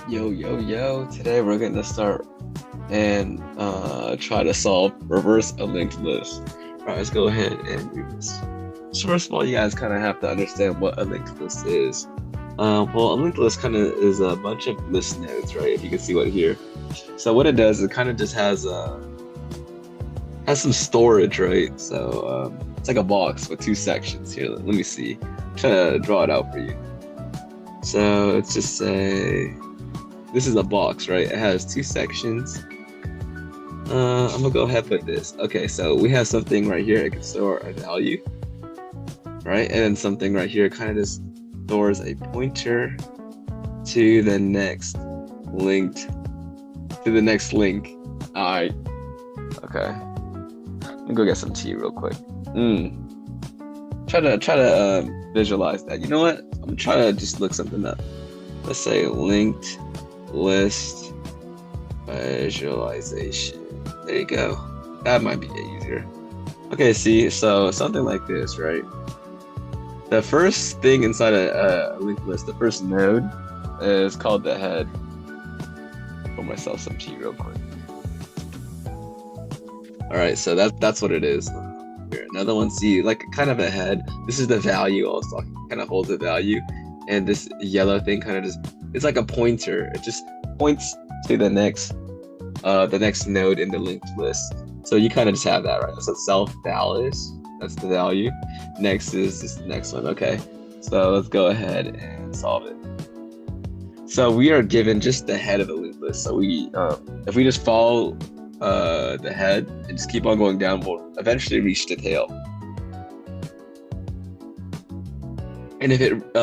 Yo, yo, yo. Today we're going to start and try to solve reverse a linked list. All right, let's go ahead and do this. So first of all, you guys kind of have to understand what a linked list is. Well, a linked list kind of is a bunch of list nodes, right? If you can see what here. So what it does, it kind of just has some storage, right? So it's like a box with two sections here. Let me see. I'm trying to draw it out for you. So let's just say this is a box, right? It has two sections. I'm gonna go ahead and put this. Okay, so we have something right here. It can store a value, right? And then something right here kind of just stores a pointer to the next link. All right. Okay. Let me go get some tea real quick. Try to visualize that. You know what? I'm trying to just look something up. Let's say linked list visualization. There you go. That might be easier. Okay, see, so something like this, right? The first thing inside a linked list, the first node, is called the head. Pour myself some tea real quick. All right, so that's what it is. Here, another one, see, like kind of a head. This is the value also, kind of holds the value, and this yellow thing kind of just, it's like a pointer. It just points to the next node in the linked list. So you kind of just have that, right? So self val is, that's the value. Next is this next one. Okay, so let's go ahead and solve it. So we are given just the head of the linked list. So we, if we just follow the head and just keep on going down, we'll eventually reach the tail. And if it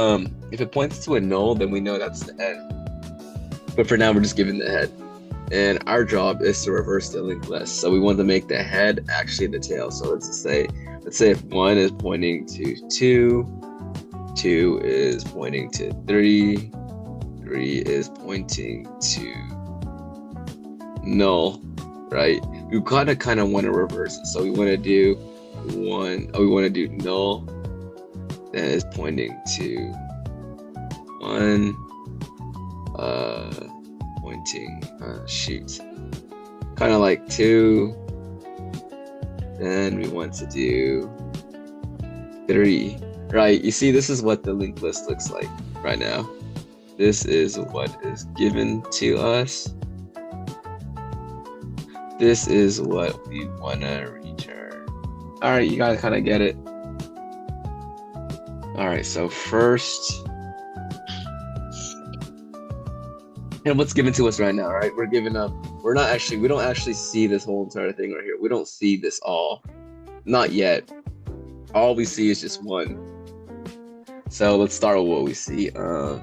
points to a null, then we know that's the end. But for now, we're just given the head. And our job is to reverse the linked list. So we want to make the head actually the tail. So let's say if 1 is pointing to 2, 2 is pointing to 3, 3 is pointing to null, right? We kind of want to reverse it. So we want to do null that is pointing to 1, kind of like 2, then we want to do 3, right? You see, this is what the linked list looks like right now. This is what is given to us. This is what we want to return. All right, you guys kind of get it. All right, so first, and what's given to us right now, right? We're giving up. We don't actually see this whole entire thing right here. We don't see this all. Not yet. All we see is just 1. So let's start with what we see. We're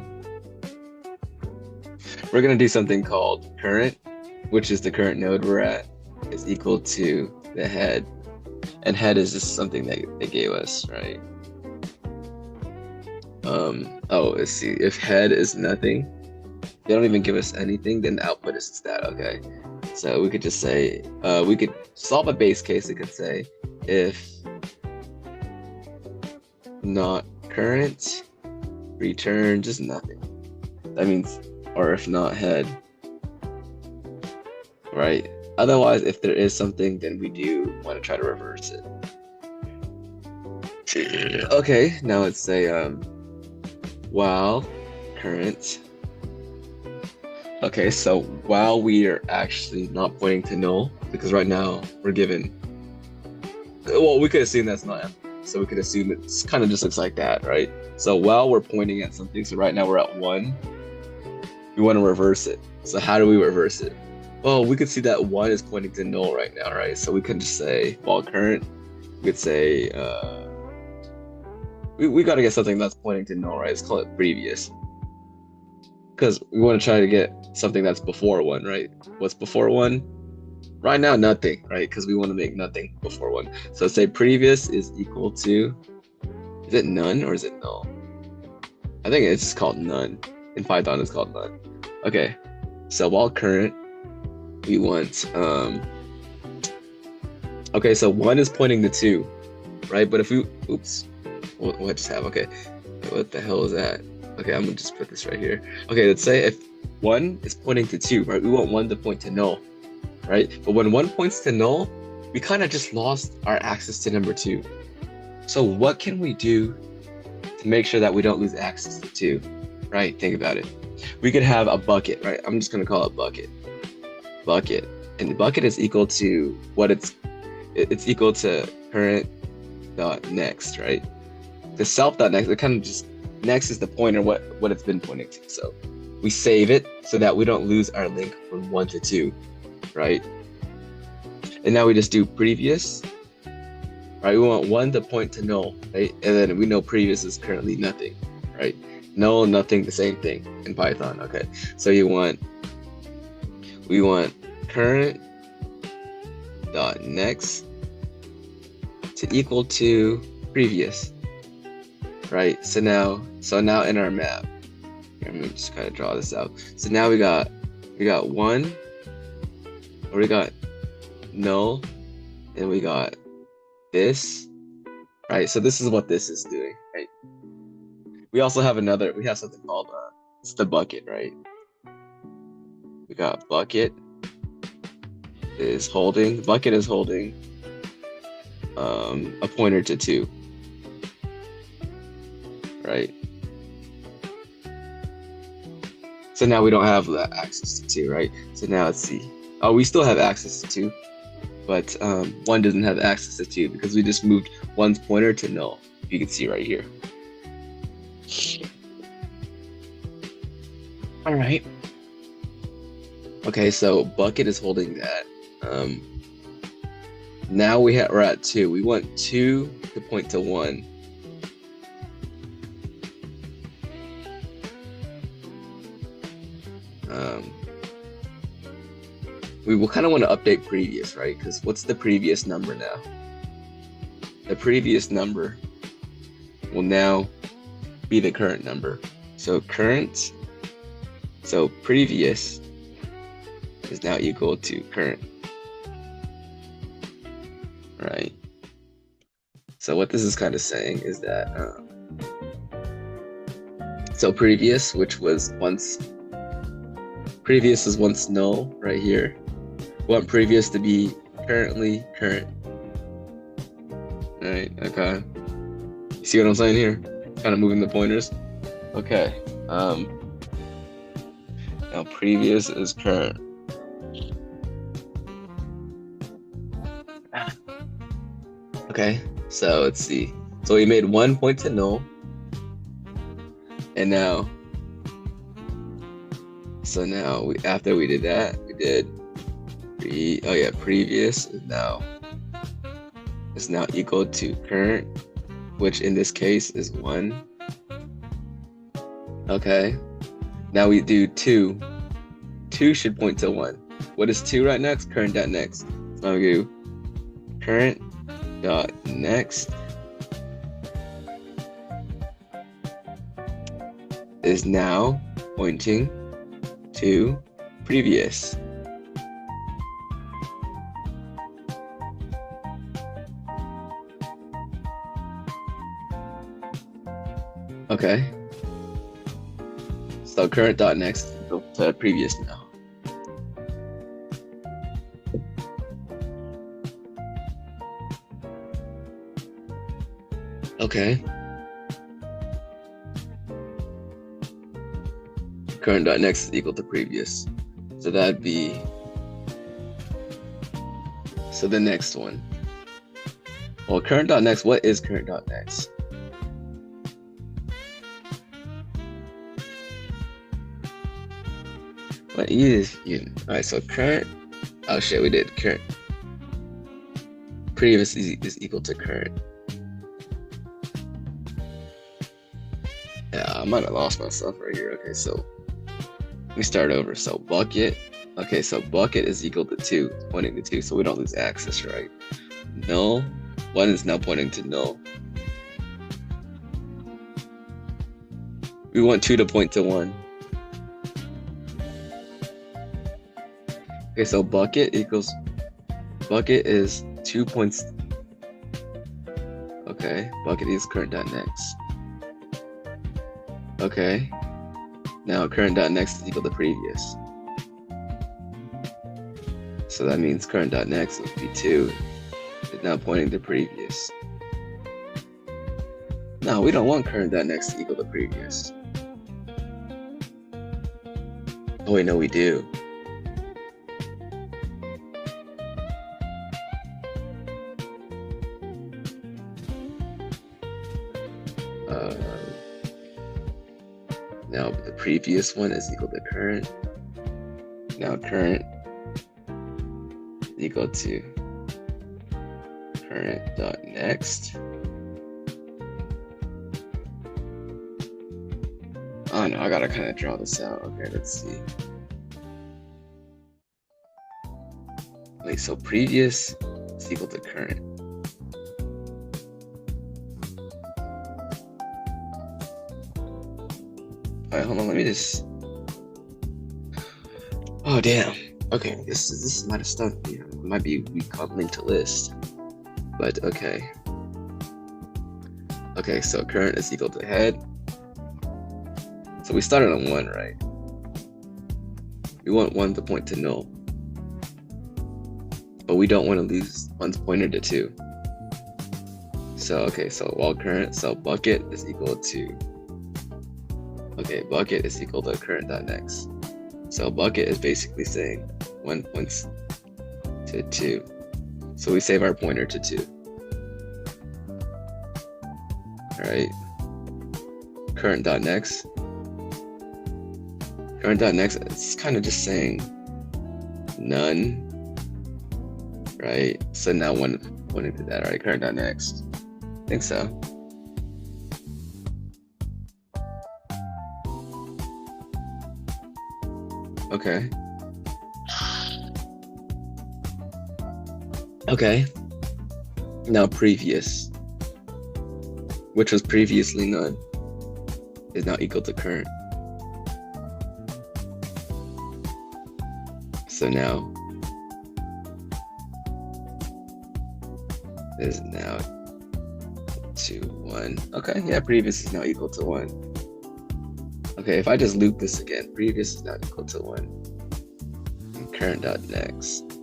going to do something called current, which is the current node we're at, is equal to the head. And head is just something that they gave us, right? Let's see. If head is nothing, they don't even give us anything, then output is stat. Okay, so we could just say, we could solve a base case. It could say if not current, return just nothing. That means, or if not head, right? Otherwise, if there is something, then we do want to try to reverse it. Okay, now let's say while current. Okay, so while we are actually not pointing to null, because right now we're given, well, we could assume that's not empty. So we could assume it kind of just looks like that, right? So while we're pointing at something, so right now we're at 1, we want to reverse it. So how do we reverse it? Well, we could see that 1 is pointing to null right now, right? So we can just say while current, we could say, we got to get something that's pointing to null, right? Let's call it previous. Because we want to try to get something that's before 1, right? What's before 1? Right now, nothing, right? Because we want to make nothing before 1. So say previous is equal to, is it none or is it null? I think it's called none. In Python, it's called none. Okay, so while current, we want, okay, so 1 is pointing to 2, right? But if we, oops, what just happened? Okay, what the hell is that? Okay, I'm gonna just put this right here. Okay, let's say if 1 is pointing to 2, right? We want 1 to point to null, right? But when 1 points to null, we kind of just lost our access to number 2. So what can we do to make sure that we don't lose access to 2, right? Think about it. We could have a bucket, right? I'm just gonna call it bucket. Bucket. And the bucket is equal to what it's equal to current dot next, right? The self dot next, it kind of just next is the pointer, what it's been pointing to. So we save it so that we don't lose our link from 1 to 2, right? And now we just do previous, right? We want 1 to point to null, right? And then we know previous is currently nothing, right? Null, nothing, the same thing in Python. Okay, so we want current dot next to equal to previous, right? So now in our map, here, let me just kind of draw this out. So now we got 1, or we got null, and we got this, right? So this is what this is doing, right? We also have something called it's the bucket, right? We got bucket is holding a pointer to 2, right? So now we don't have that access to 2, right? So now let's see. Oh, we still have access to 2, but 1 doesn't have access to 2 because we just moved 1's pointer to null. You can see right here. All right. Okay, so bucket is holding that. Now we're at 2. We want 2 to point to 1. We will kind of want to update previous, right? Because what's the previous number now? The previous number will now be the current number. So previous is now equal to current, right? So what this is kind of saying is that so previous, which was once null right here, we want previous to be currently current, right? Okay, you see what I'm saying here? Kind of moving the pointers. Okay, now previous is current. Okay, so let's see. So we made 1 point to null, and now, after we did that, we did previous is now equal to current, which in this case is 1. Okay, now we do 2. 2 should point to 1. What is 2 right next? Current dot next. So we do current dot next is now pointing to previous. Okay, so current dot next is equal to previous now. Okay, current dot next is equal to previous, so that'd be the next one. Well, current dot next, what is current dot next? What is all right? So current. Oh shit, we did current. Previous is equal to current. Yeah, I might have lost myself right here. Okay, so let me start over. So bucket. Okay, so bucket is equal to 2, pointing to 2, so we don't lose access, right? Null. 1 is now pointing to null. We want 2 to point to 1. Okay, so bucket is 2 points. Okay, bucket is current dot next. Okay. Now current.next is equal to previous. So that means current.next would be 2. It's now pointing to previous. No, we don't want current.next to equal to previous. Oh wait, no, we do. Now the previous one is equal to current. Now current is equal to current.next. Oh no, I gotta kind of draw this out. Okay, let's see. Wait, so previous is equal to current. Alright, hold on, let me just... Oh damn. Okay, this might have stumped me. It might be we called link to list. But okay. Okay, so current is equal to head. So we started on 1, right? We want 1 to point to null. But we don't want to lose 1's pointer to 2. So okay, so while current, so bucket is equal to... Okay, bucket is equal to current.next. So bucket is basically saying 1 points to 2. So we save our pointer to 2. Alright. Current.next. Current.next, it's kind of just saying none. Right? So now 1 pointing to that, right? Current.next. I think so. Okay. Okay. Now previous, which was previously none, is now equal to current. So now is now 2, 1. Okay, yeah, previous is now equal to 1. Okay, if I just loop this again, previous is now equal to 1. And current.next.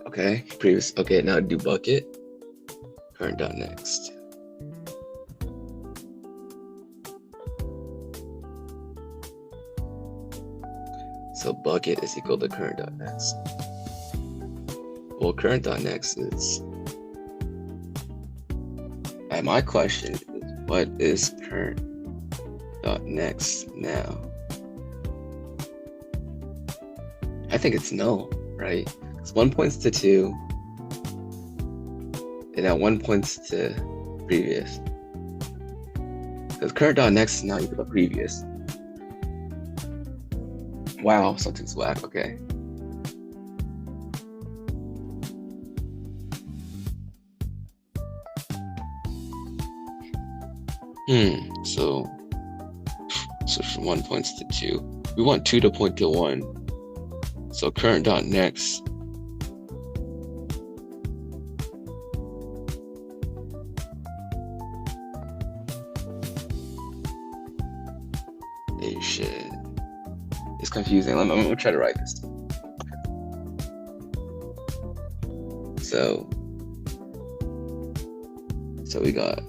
Okay, previous. Okay, now do bucket. Current.next. So bucket is equal to current.next. Well, current.next is... And my question is, what is current.next now? I think it's null, right? Because 1 points to 2, and now 1 points to previous. Because current.next is now equal to previous. Wow, something's whack, okay. So from 1 points to 2. We want 2 to point to 1. So current.next. Hey, shit. It's confusing. I'm gonna try to write this. So we got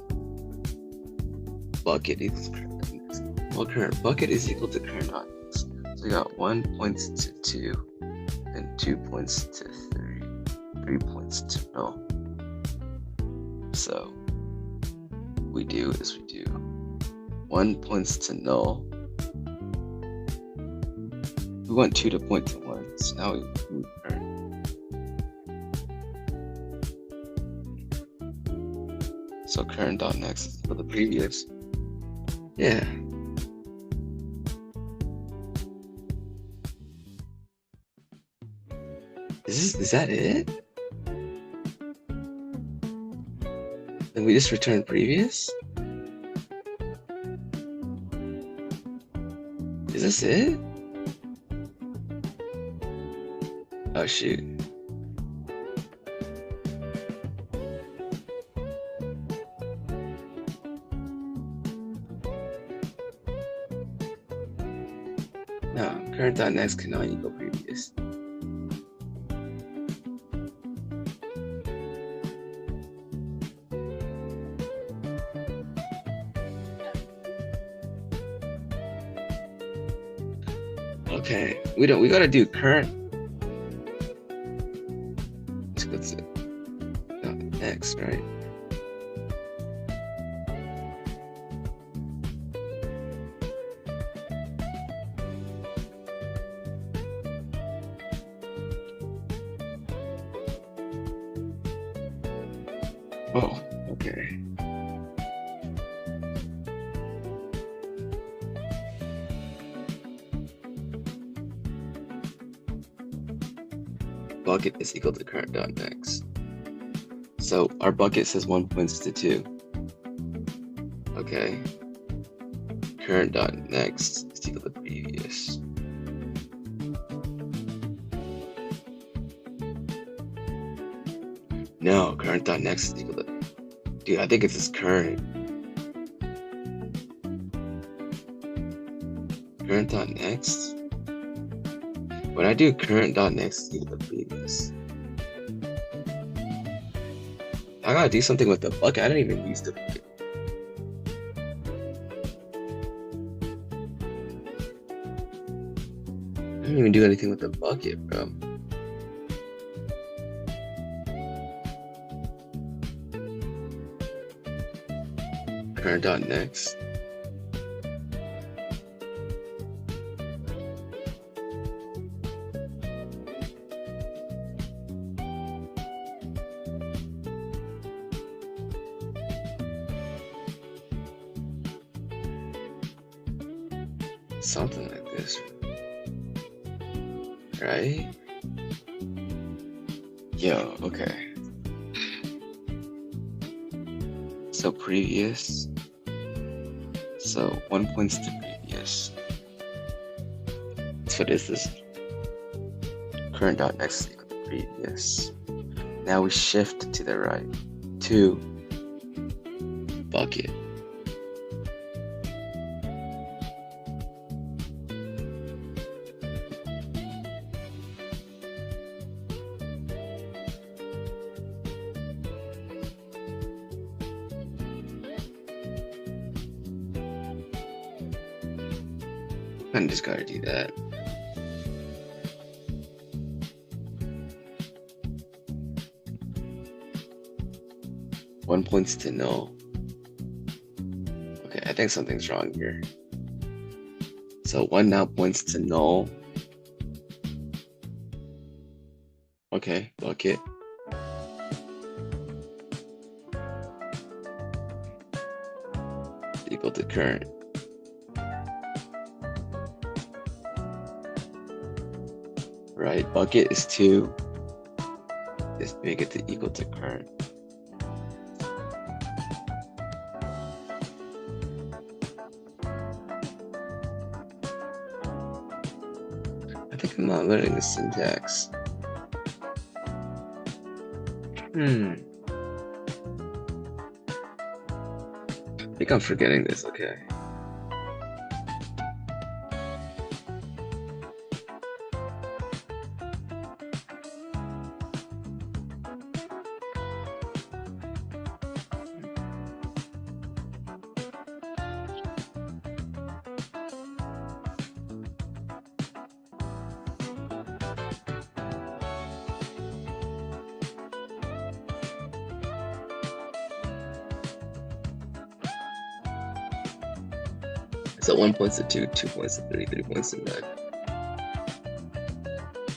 bucket equals current.next. Well, current bucket is equal to current.next. So we got 1 points to 2, and 2 points to 3, 3 points to null. So we do 1 points to null. We want 2 to point to 1, so now we move current. So current.next is equal to previous. Yeah. Is that it? And we just return previous? Is this it? Oh shoot. No, current.next cannot equal previous. Okay, we gotta do current. Let's go to next, right? Oh, okay. Bucket is equal to current.next. So our bucket says 1 points to 2. Okay. Current.next is equal to previous. No, current.next is equal to... Dude, I think it's just current. Current.next? When I do current.next is equal to previous. I gotta do something with the bucket. I didn't even use the bucket. I didn't even do anything with the bucket, bro. Current.next. Something like this, right? Yo, okay. So previous. So 1 points to previous. So this is current.next equal to previous. Now we shift to the right to bucket. I just gotta do that. One points to null. Okay, I think something's wrong here. So 1 now points to null. Okay, bucket. Equal to current. Right, bucket is 2. Just make it to equal to current. I think I'm not learning the syntax. I think I'm forgetting this, okay. So 1 points to 2, 2 points to 3, 3 points to 9.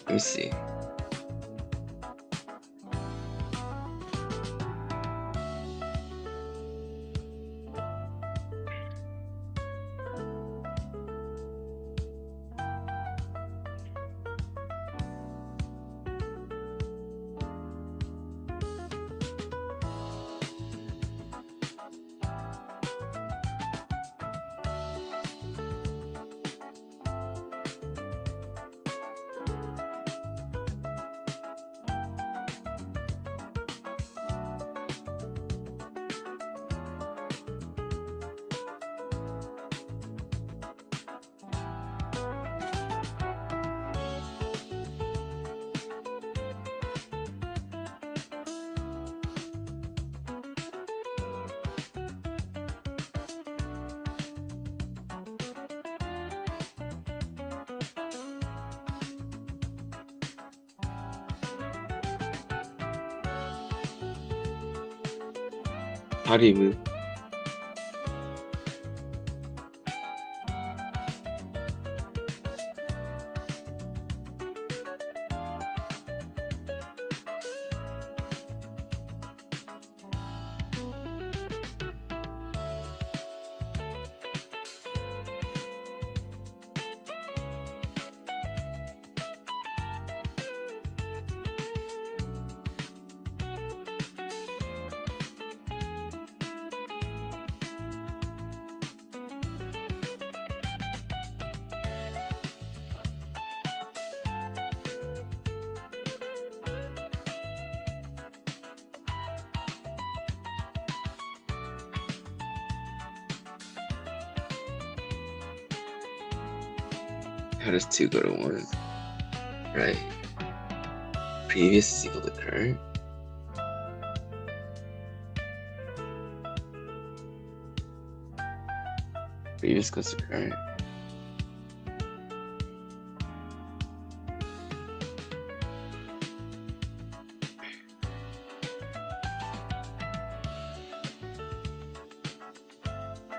Let me see. How do you move? How does 2 go to 1? Right. Previous is equal to current. Previous goes to current.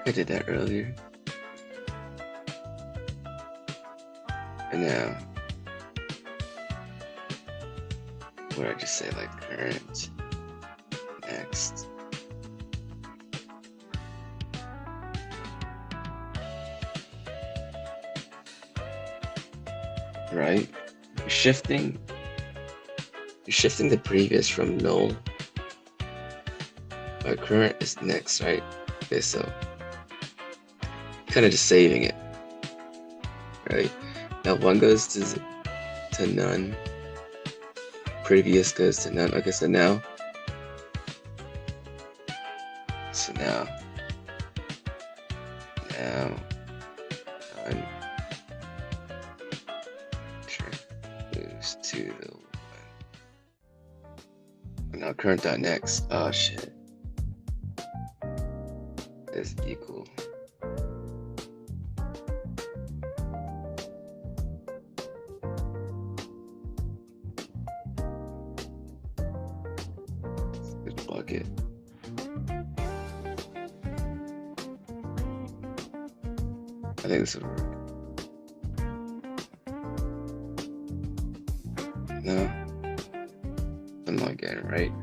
I did that earlier. And now, what did I just say? Like current, next. Right? You're shifting the previous from null. But current is next, right? Okay, so kind of just saving it, right? Now 1 goes to none. Previous goes to none. Okay, so now none moves to the 1. Now current dot next. Oh shit. Is equal. Bucket. I think this would work. No. I'm not getting it right.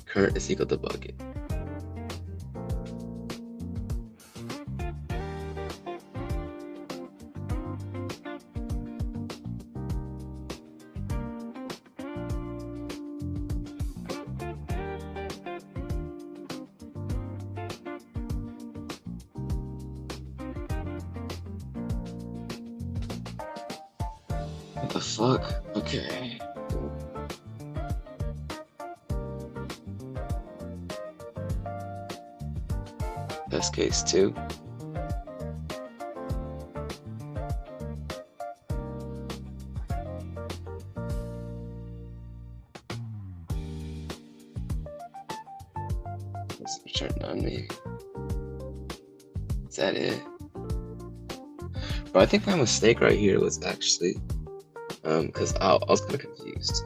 Current is equal to bucket. What the fuck? Okay. Best case 2. Let's return on me. Is that it? But I think my mistake right here was actually because I was kind of confused.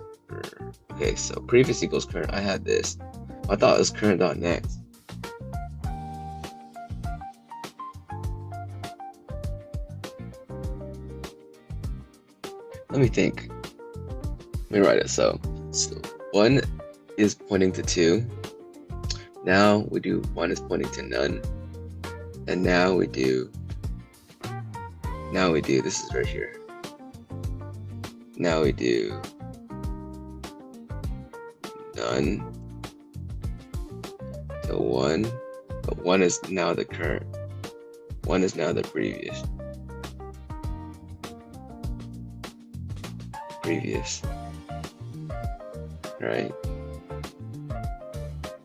Okay, so previous equals current. I had this. I thought it was current dot next. Let me think. Let me write it. So 1 is pointing to 2. Now we do 1 is pointing to none. And now we do this is right here. Now we do none to 1, but 1 is now the current. 1 is now the previous. Right?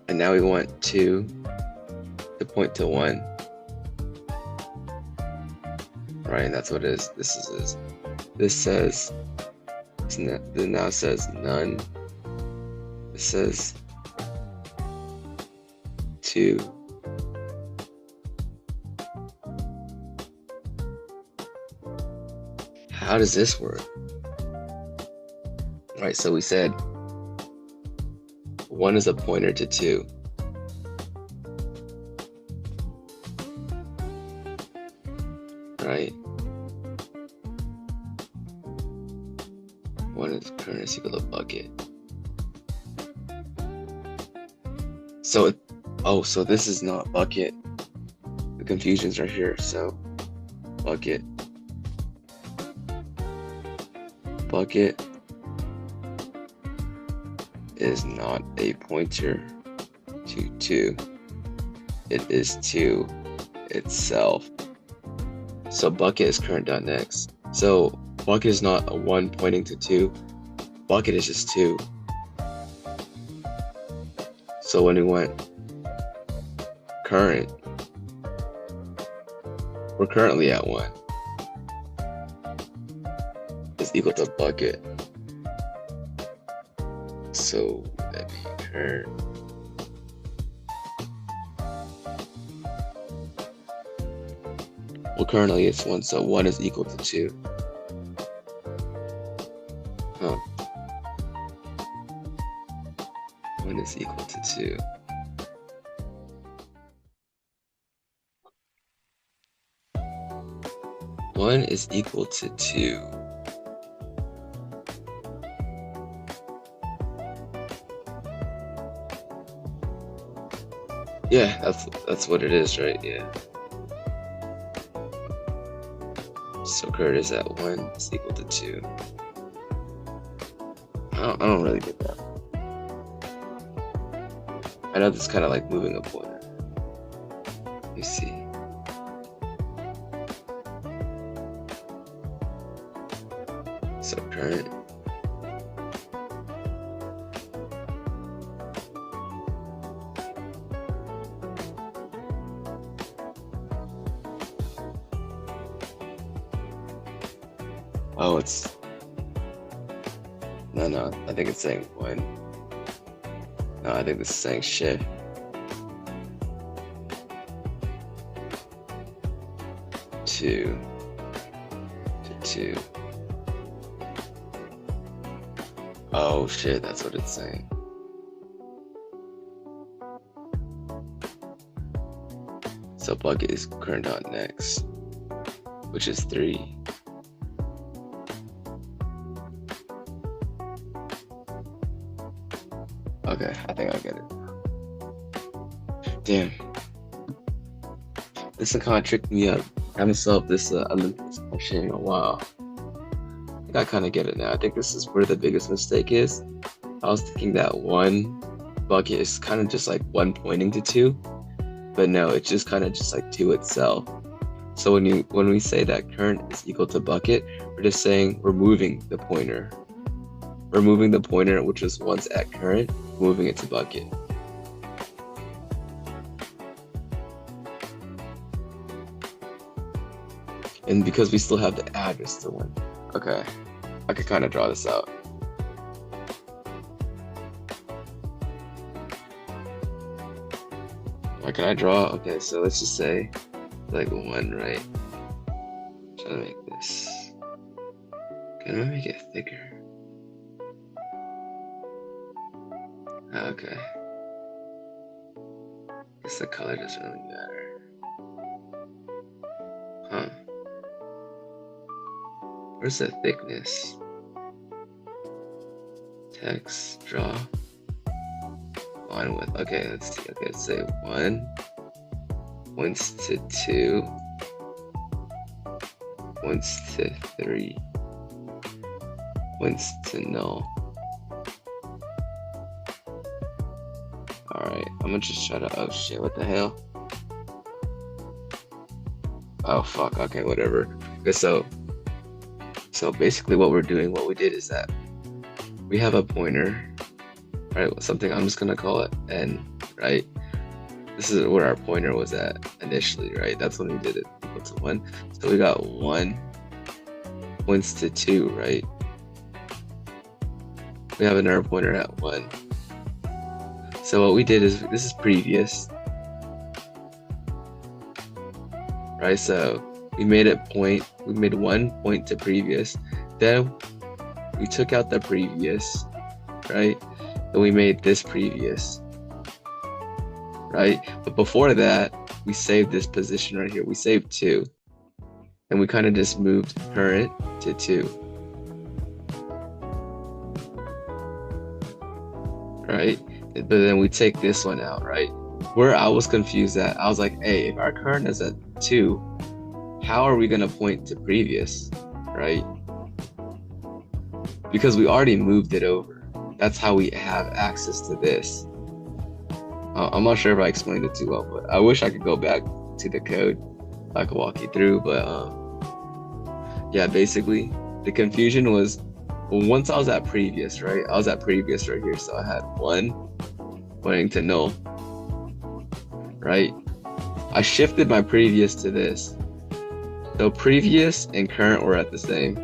And now we want 2 to point to 1. Right, and that's what it is. This says now says none. This says 2. How does this work? Right, so we said 1 is a pointer to 2. right? One is current is equal to bucket. So so this is not bucket. The confusion's right here. So bucket is not a pointer to 2. It is 2 itself. So bucket is current.next. So bucket is not a 1 pointing to 2. Bucket is just 2. So when we want current, we're currently at 1. Is equal to bucket. So that'd be current. Well, currently it's 1, so 1 is equal to 2. Huh. 1 is equal to 2. One is equal to 2. Yeah, that's what it is, right? Yeah. So current is at 1 is equal to 2. I don't really get that. I know this is kind of like moving a pointer. Let me see. So current. Oh, it's no, I think it's saying 1. No, I think this is saying shift. Two to 2. Oh shit, that's what it's saying. So bucket is current.next, which is 3. Okay, I think I get it. Damn. This one kind of tricked me up. I haven't solved this Olympics question in a while. I think I kind of get it now. I think this is where the biggest mistake is. I was thinking that 1 bucket is kind of just like 1 pointing to 2, but no, it's just kind of just like 2 itself. So when we say that current is equal to bucket, we're just saying we're moving the pointer. We're moving the pointer, which was once at current, moving it to bucket. And because we still have the address to 1. Okay, I could kind of draw this out. What can I draw? Okay, so let's just say like 1, right? Try to make this. Can I make it thicker? Okay. Guess the color doesn't really matter. Huh. Where's the thickness? Text, draw. Line width. Okay, let's see. Okay, let's say 1 points to 2, points to 3, points to null. Alright, I'm gonna just try to, oh shit, what the hell? Oh fuck, okay, whatever. Okay, so basically what we did is that we have a pointer, right? Something, I'm just gonna call it N, right? This is where our pointer was at initially, right? That's when we did it equal to 1. So we got 1 points to 2, right? We have another pointer at 1. So what we did is, this is previous, right? So we made 1 point to previous, then we took out the previous, right? Then we made this previous, right? But before that, we saved this position right here. We saved 2. and we kind of just moved current to 2, right? But then we take this one out, right? Where I was confused at, I was like, hey, if our current is at 2, how are we going to point to previous, right? Because we already moved it over. That's how we have access to this. I'm not sure if I explained it too well, but I wish I could go back to the code. I could walk you through, but yeah, basically the confusion was, once I was at previous, right? I was at previous right here, so I had 1 pointing to null, right? I shifted my previous to this. So previous and current were at the same.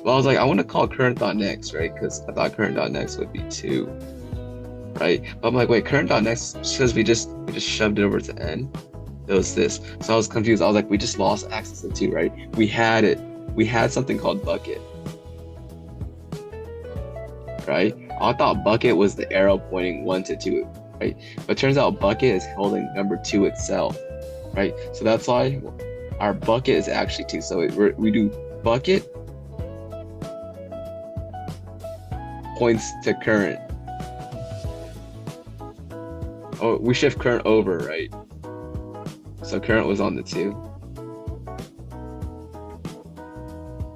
Well, I was like, I want to call current.next, right? Because I thought current.next would be 2, right? But I'm like, wait, current.next, because we just shoved it over to n. It was this. So I was confused. I was like, we just lost access to 2, right? We had it. We had something called bucket, right? I thought bucket was the arrow pointing 1 to 2, right? But turns out bucket is holding number 2 itself, right? So that's why our bucket is actually 2. So we do bucket points to current. Oh, we shift current over, right? So current was on the 2,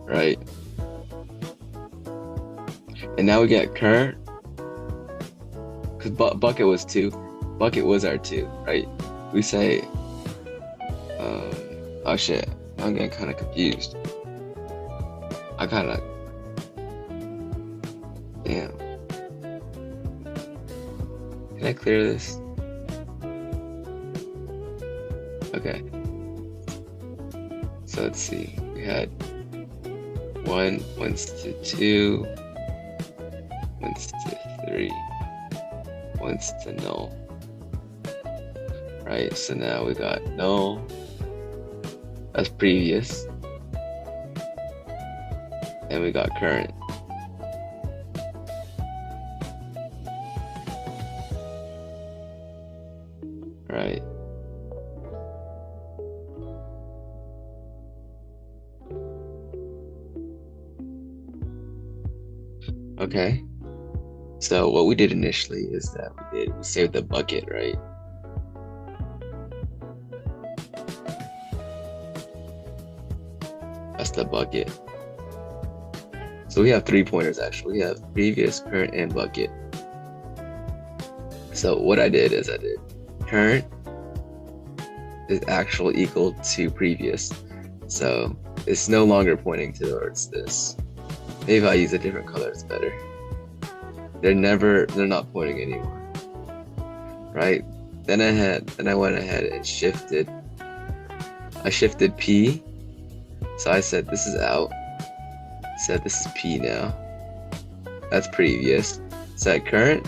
right? And now we get current, because bucket was 2. Bucket was our 2, right? We say, oh shit, I'm getting kind of confused. Damn. Can I clear this? Okay. So let's see. We had 1 points to 2, points to 3, points to null. Right, so now we got null. That's previous. And we got current. Right. Okay. So what we did initially is that we saved the bucket, right? That's the bucket. So we have 3 pointers actually. We have previous, current, and bucket. So what I did is current is actually equal to previous. So it's no longer pointing towards this. Maybe if I use a different color, it's better. They're not pointing anymore. Right? Then I went ahead and shifted. I shifted P. So I said this is out. Said this is P now. That's previous. Said current.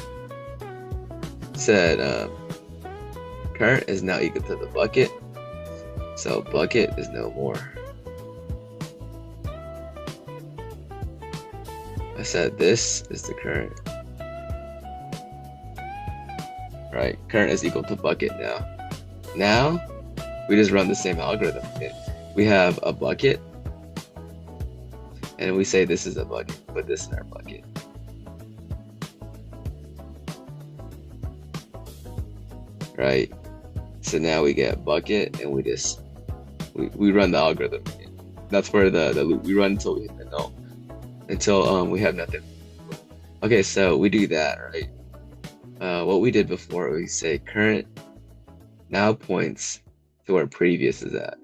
Said current is now equal to the bucket. So bucket is no more. I said this is the current. Right, current is equal to bucket now. Now, we just run the same algorithm again. We have a bucket, and we say this is a bucket, put this in our bucket. Right, so now we get bucket, and we run the algorithm again. That's where the loop, we run until we hit the null. Until we have nothing. Okay, so we do that, right? What we did before, we say current now points to where previous is at.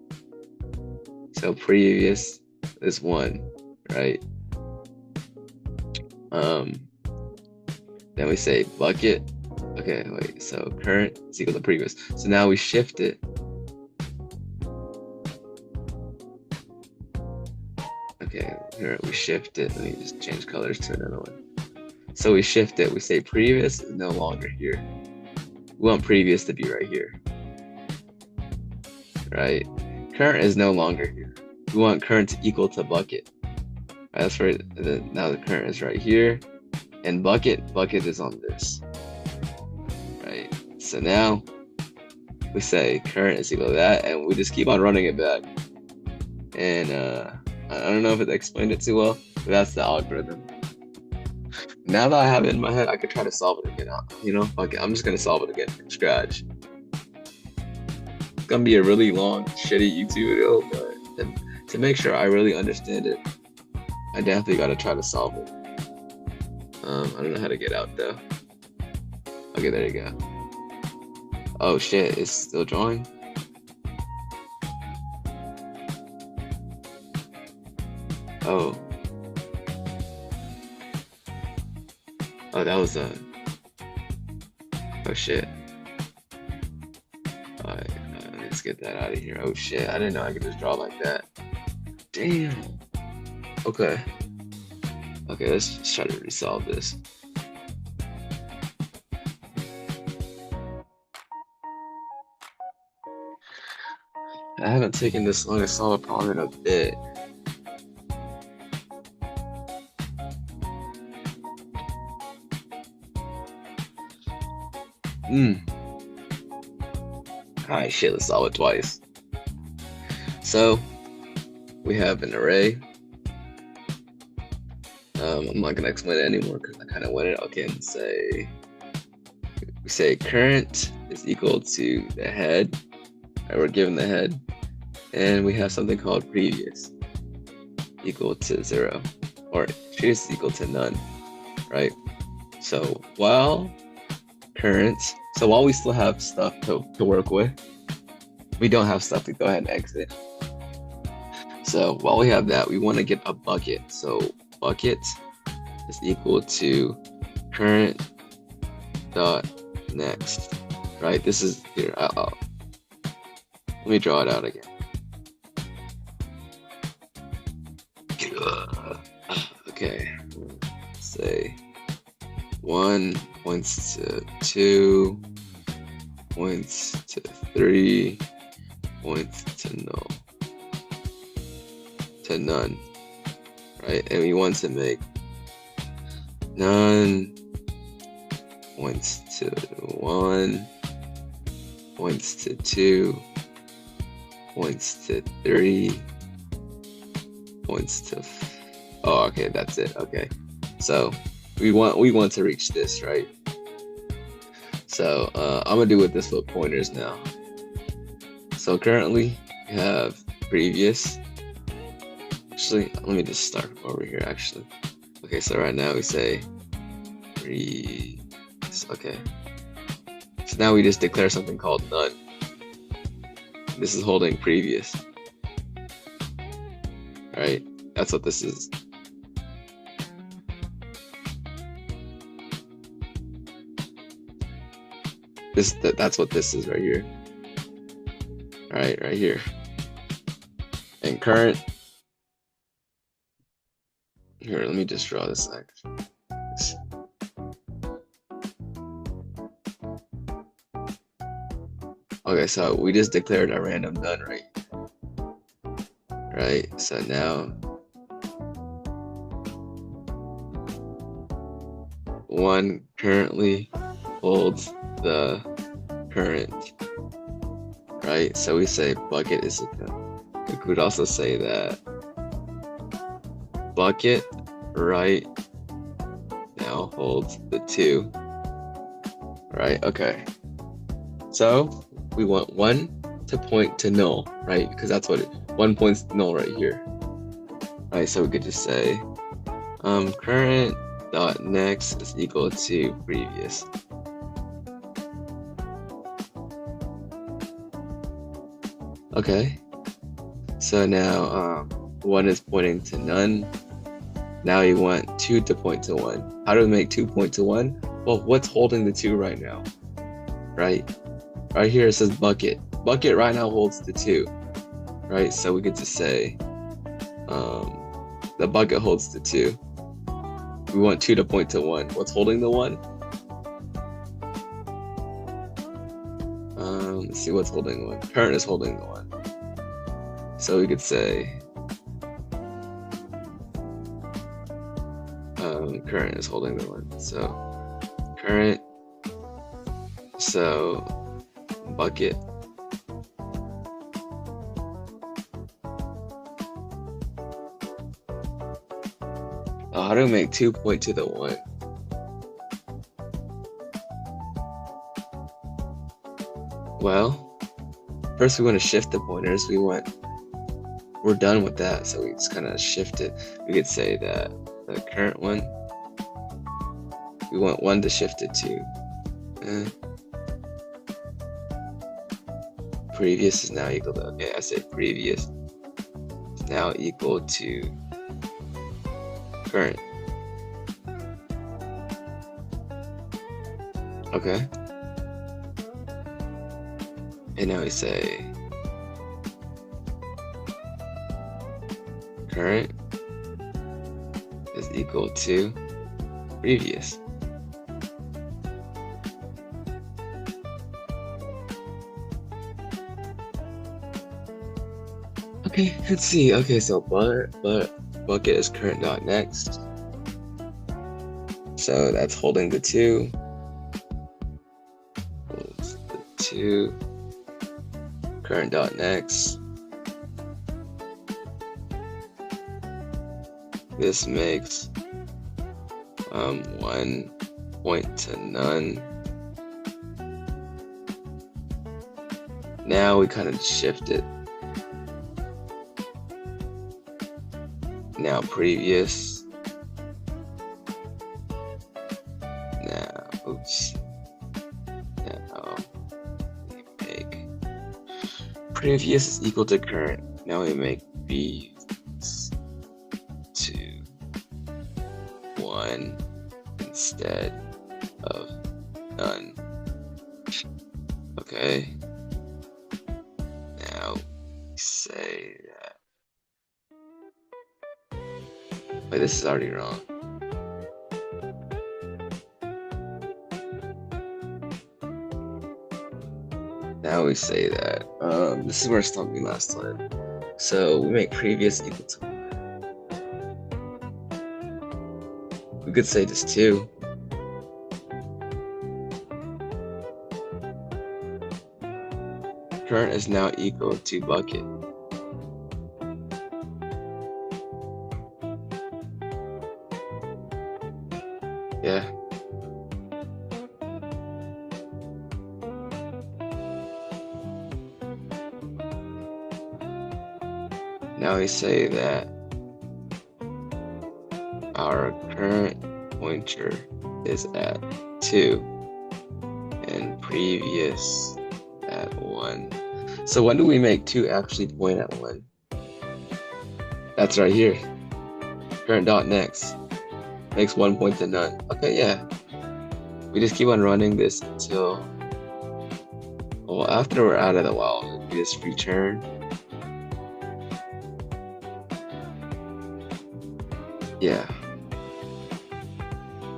So previous is 1, right? Then we say bucket. Okay, wait, so current is equal to previous. So now we shift it. Okay, here we shift it. Let me just change colors to another one. So we shift it. We say previous is no longer here. We want previous to be right here. Right? Current is no longer here. We want current to equal to bucket. Right, that's right. Now the current is right here. And bucket is on this. Right? So now we say current is equal to that, and we just keep on running it back. And I don't know if it explained it too well, but that's the algorithm. Now that I have it in my head, I could try to solve it again. You know, okay, I'm just gonna solve it again from scratch. It's gonna be a really long, shitty YouTube video, but to make sure I really understand it, I definitely gotta try to solve it. I don't know how to get out though. Okay, there you go. Oh shit, it's still drawing. Oh. Oh, that was a. Oh shit. Alright, let's get that out of here. Oh shit, I didn't know I could just draw like that. Damn. Okay. Okay, let's just try to resolve this. I haven't taken this long to solve a problem in a bit. Alright, shit, let's solve it twice. So, we have an array. I'm not gonna explain it anymore because I kind of went it. Okay, and we say current is equal to the head. Right, we're given the head, and we have something called previous equal to 0, or previous is equal to none, right? So while we still have stuff to work with, we don't have stuff to go ahead and exit. So while we have that, we want to get a bucket. So bucket is equal to current dot next, right? This is here. Let me draw it out again. Okay, say 1 points to 2, points to 3, points to none, right? And we want to make none points to 1, points to 2, points to 3, points to oh, okay, that's it. Okay, so we want to reach this, right? So I'm gonna do with this with pointers now. So currently we have previous. Actually, let me just start from over here. Actually, okay. So right now we say previous. Okay. So now we just declare something called none. This is holding previous. Right? That's what this is. That's what this is right here. Right here. And current. Here, let me just draw this actually. Okay, so we just declared a random none, right? Right, so now 1 currently holds the current, right? So we say bucket is we could also say that bucket right now holds the 2, right? Okay, so we want 1 to point to null, right? Because that's what 1 points to null right here, right? So we could just say current dot next is equal to previous. Okay, so now 1 is pointing to none. Now you want 2 to point to 1. How do we make 2 point to 1? Well, what's holding the 2 right now? Right here it says bucket. Bucket right now holds the 2, right? So we get to say the bucket holds the 2. We want 2 to point to 1. What's holding the 1? Let's see what's holding 1. Current is holding the 1. So we could say current is holding the 1. So current, so bucket How do we make 2 point to the 1? Well, first we want to shift the pointers. We're done with that, so we just kind of shift it. We could say that the current one, we want 1 to shift it to. Previous is now equal to, okay, I said previous is now equal to current. Okay. And now we say current is equal to previous. Okay, let's see. Okay, so bucket is current dot next. So that's holding the 2. Holds the 2. Current dot next. This makes 1 point to none. Now we kind of shift it. Now previous. Now, oops. Now we make previous is equal to current. Now we make B to 1 instead of none. Okay. Now we say that. Wait, this is already wrong. Now we say that. This is where it stopped me last time. So we make previous equal to 1. We could say this 2. Current is now equal to bucket. Yeah. Now we say that our current pointer is at 2 and previous at 1. So when do we make 2 actually point at 1? That's right here. Current dot next makes 1 point to none. Okay, yeah. We just keep on running this until, well, after we're out of the while, we just return. Yeah.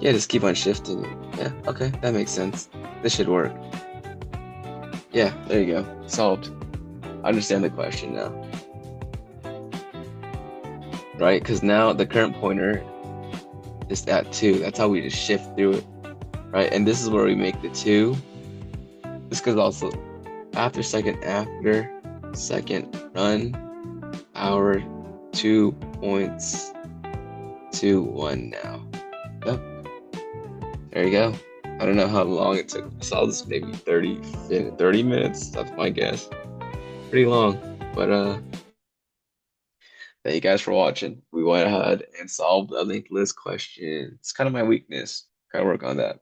Yeah, just keep on shifting. Yeah, okay, that makes sense. This should work. Yeah, there you go. Solved. I understand the question now. Right? Because now the current pointer is at 2. That's how we just shift through it. Right? And this is where we make the 2. This goes also after second run, our 2 points to 1 now. Yep. There you go. I don't know how long it took. I saw this maybe 30 minutes. That's my guess. Pretty long. But thank you guys for watching. We went ahead and solved a linked list question. It's kind of my weakness. Gotta work on that.